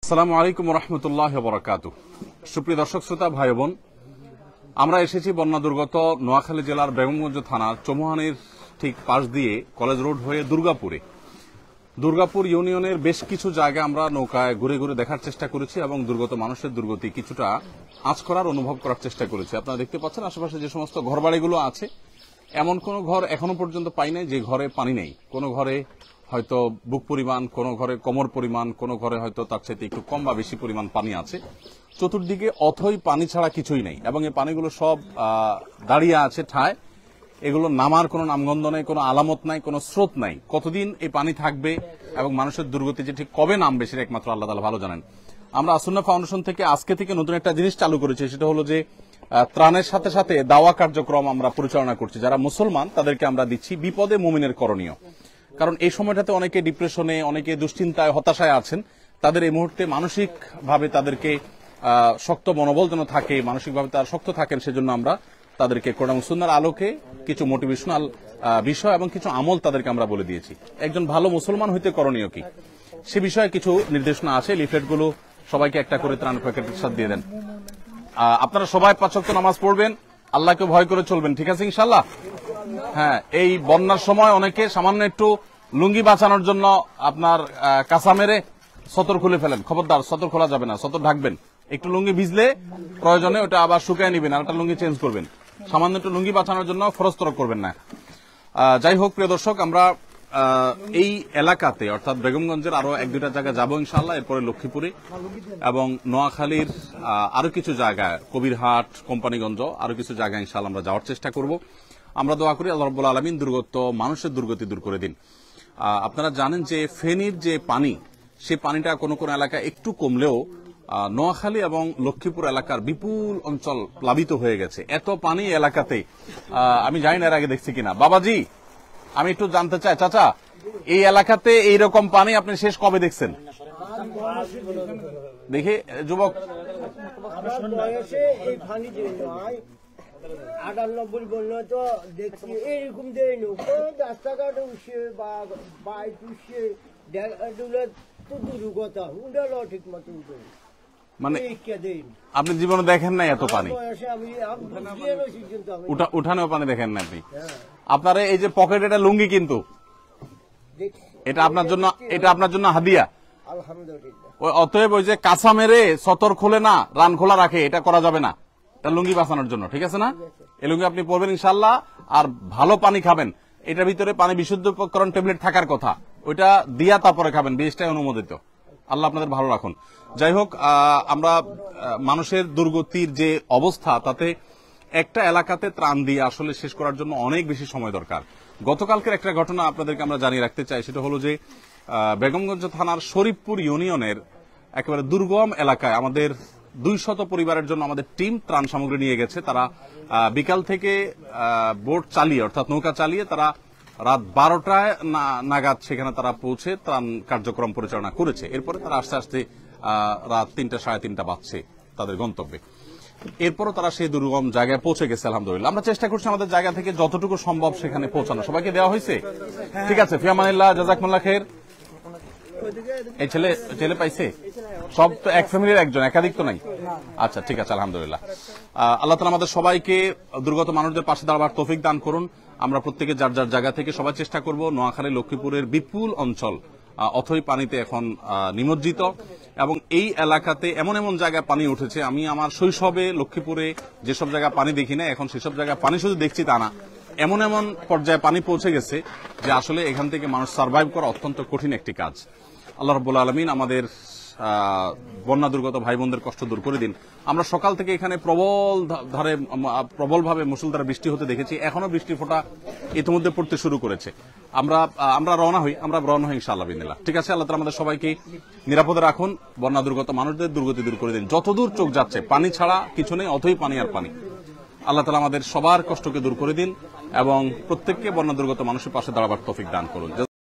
আসসালামু আলাইকুম রহমতুল্লাহ বরকাতু। সুপ্রিয় দর্শক শ্রোতা ভাই বোন, আমরা এসেছি বন্যা দুর্গত নোয়াখালী জেলার বেগমগঞ্জ থানার চৌমুহানির ঠিক পাশ দিয়ে কলেজ রোড হয়ে দুর্গাপুর ইউনিয়নের বেশ কিছু জায়গা আমরা নৌকায় ঘুরে ঘুরে দেখার চেষ্টা করেছি এবং দুর্গত মানুষের দুর্গতি কিছুটা আঁচ করার অনুভব করার চেষ্টা করেছি। আপনারা দেখতে পাচ্ছেন আশেপাশে যে সমস্ত ঘরবাড়িগুলো আছে, এমন কোন ঘর এখনো পর্যন্ত পাই নাই যে ঘরে পানি নেই। কোনো ঘরে হয়তো বুক পরিমাণ, কোনো ঘরে কোমর পরিমাণ, কোনো ঘরে হয়তো তার চাইতে একটু কম বা বেশি পরিমাণ পানি আছে। চতুর্দিকে অথই পানি ছাড়া কিছুই নেই এবং এই পানিগুলো সব দাঁড়িয়ে আছে ঠায়। এগুলো নামার কোনো নামগন্ধ নেই, কোনো আলামত নাই, কোনো স্রোত নাই। কতদিন এই পানি থাকবে এবং মানুষের দুর্গতি যে ঠিক কবে নামবে সেটা একমাত্র আল্লাহ তাআলা ভালো জানেন। আমরা আসুন্নাহ ফাউন্ডেশন থেকে আজকে থেকে নতুন একটা জিনিস চালু করেছি, সেটা হলো যে ত্রাণের সাথে সাথে দাওয়া কার্যক্রম আমরা পরিচালনা করছি। যারা মুসলমান তাদেরকে আমরা দিচ্ছি বিপদে মুমিনের করণীয়। কারণ এই সময়টাতে অনেকে ডিপ্রেশনে, অনেকে দুশ্চিন্তায়, হতাশায় আছেন। তাদের এই মুহূর্তে মানসিকভাবে তাদেরকে শক্ত মনোবল যেন থাকে, মানসিকভাবে তারা শক্ত থাকেন, সেজন্য আমরা তাদেরকে কোরআন এবং সুন্নাহর আলোকে কিছু মোটিভেশনাল বিষয় এবং কিছু আমল তাদেরকে আমরা বলে দিয়েছি। একজন ভালো মুসলমান হইতে করণীয় কি সে বিষয়ে কিছু নির্দেশনা আছে। লিফলেটগুলো সবাইকে একটা করে ত্রাণ প্যাকেটের সাথে দিয়ে দেন। আপনারা সবাই 5 ওয়াক্ত নামাজ পড়বেন, আল্লাহকে ভয় করে চলবেন, ঠিক আছে ইনশাআল্লাহ? হ্যাঁ, এই বন্যার সময় অনেকে সামান্য একটু লুঙ্গি বাঁচানোর জন্য আপনার কাঁচা মেরে সতর খুলে ফেলেন। খবরদার, সতর খোলা যাবে না, সতর ঢাকবেন। একটু লুঙ্গি ভিজলে প্রয়োজনে ওটা আবার শুকায় নিবেন আর একটা লুঙ্গি চেঞ্জ করবেন। সামান্য একটু লুঙ্গি বাঁচানোর জন্য ফরজতরক করবেন না। যাই হোক প্রিয় দর্শক, আমরা এই এলাকাতে অর্থাৎ বেগমগঞ্জের আরো 1-2টা জায়গা যাবো ইনশাআল্লাহ। এরপরে লক্ষ্মীপুরে এবং নোয়াখালীর আরো কিছু জায়গায়, কবিরহাট, কোম্পানিগঞ্জ, আরো কিছু জায়গায় ইনশাআল্লাহ আমরা যাওয়ার চেষ্টা করব। আমরা দোয়া করি আল্লাহ রাব্বুল আলামিন মানুষের দুর্গতি দূর করে দিন। আপনারা জানেন যে ফেনীর যে পানি, সেই পানিটা কোন কোন এলাকায় একটু কমলেও নোয়াখালী এবং লক্ষ্মীপুর এলাকার বিপুল অঞ্চল প্লাবিত হয়ে গেছে। এত পানি এলাকাতে আমি জানি না এর আগে দেখছি কিনা। বাবাজি, আমি একটু জানতে চাই, চাচা, এই এলাকাতে এইরকম পানি আপনি শেষ কবে দেখছেন? দেখি যুবক, 98 বললো তো দেখছি এরকম দেয় রাস্তাঘাট উঠছে বা বাইক উঠছে তো দুর্গতা উঠালো ঠিক মতো মানে আপনি জীবনে দেখেন নাই এত পানি? উঠানেও পানি দেখেন না আপনি? আপনার এই যে পকেট, এটা লুঙ্গি কিন্তু এটা আপনার জন্য হাদিয়া। আলহামদুলিল্লাহ। অতএব ওই যে কাঁচা মেরে সতর খোলে না, রান খোলা রাখে, এটা করা যাবে না। লুঙ্গি বাঁচানোর জন্য, ঠিক আছে না? এই লুঙ্গি আপনি পরবেন ইনশাআল্লাহ, আর ভালো পানি খাবেন। এটার ভিতরে পানি বিশুদ্ধকরণ ট্যাবলেট থাকার কথা, ওইটা দিয়া তারপরে খাবেন, বেশটাই অনুমোদিত। আল্লাহ আপনাদের ভালো রাখুন। যাই হোক, আমরা মানুষের দুর্গতির যে অবস্থা, তাতে একটা এলাকাতে ত্রাণ দিয়ে আসলে শেষ করার জন্য অনেক বেশি সময় দরকার। গতকালকের একটা ঘটনা আপনাদেরকে আমরা জানিয়ে রাখতে চাই, সেটা হলো যে বেগমগঞ্জ থানার শরীফপুর ইউনিয়নের একেবারে দুর্গম এলাকায় আমাদের 200 পরিবারের জন্য আমাদের টিম ত্রাণ সামগ্রী নিয়ে গেছে। তারা বিকাল থেকে বোট চালিয়ে, অর্থাৎ নৌকা চালিয়ে, তারা রাত 12টায় নাগাদ সেখানে তারা পৌঁছে ত্রাণ কার্যক্রম পরিচালনা করেছে। এরপরে তারা আস্তে আস্তে রাত 3টা, 3:30 বাজছে তাদের গন্তব্যে। এরপরও তারা সেই দুর্গম জায়গায় পৌঁছে গেছে আলহামদুলিল্লাহ। আমরা চেষ্টা করছি আমাদের জায়গা থেকে যতটুকু সম্ভব সেখানে পৌঁছানো। সবাইকে দেওয়া হয়েছে, ঠিক আছে? ফিয়ামানিল্লাহ, জাযাকুমুল্লাহ খাইর। এই ছেলে পাইছে? সব তো এক ফ্যামিলির একজন, একাধিক তো নাই? আচ্ছা, ঠিক আছে, আলহামদুলিল্লাহ। আল্লাহ তাআলা আমাদের সবাইকে দুর্গত মানুষদের পাশে দাঁড়াবার তৌফিক দান করুন। আমরা প্রত্যেকে যার যার জায়গা থেকে সবাই চেষ্টা করব। নোয়াখালী, লক্ষ্মীপুরের বিপুল অঞ্চল অথই পানিতে এখন নিমজ্জিত এবং এই এলাকাতে এমন এমন জায়গায় পানি উঠেছে, আমি আমার শৈশবে লক্ষ্মীপুরে যেসব জায়গায় পানি দেখি না, এখন সেসব জায়গায় পানি শুধু দেখছি তা না, এমন এমন পর্যায়ে পানি পৌঁছে গেছে যে আসলে এখান থেকে মানুষ সার্ভাইভ করা অত্যন্ত কঠিন একটি কাজ। আল্লাহ রাব্বুল আলামিন আমাদের বন্যা দুর্গত ভাই বোনদের কষ্ট দূর করে দিন। আমরা সকাল থেকে এখানে প্রবলভাবে মুষলধারে বৃষ্টি হতে দেখেছি। এখনো বৃষ্টির ফোঁটা ইতিমধ্যে পড়তে শুরু করেছে। আমরা রওনা হই ইনশাআল্লাহ বিদিনিল্লাহ। ঠিক আছে, আল্লাহ তাআলা আমাদের সবাইকে নিরাপদে রাখুন। বন্যা দুর্গত মানুষদের দুর্গতি দূর করে দিন। যতদূর চোখ যাচ্ছে পানি ছাড়া কিছু নেই, অথই পানি আর পানি। আল্লাহ তাআলা আমাদের সবার কষ্টকে দূর করে দিন এবং প্রত্যেককে বন্যা দুর্গত মানুষের পাশে দাঁড়াবার তৌফিক দান করুন।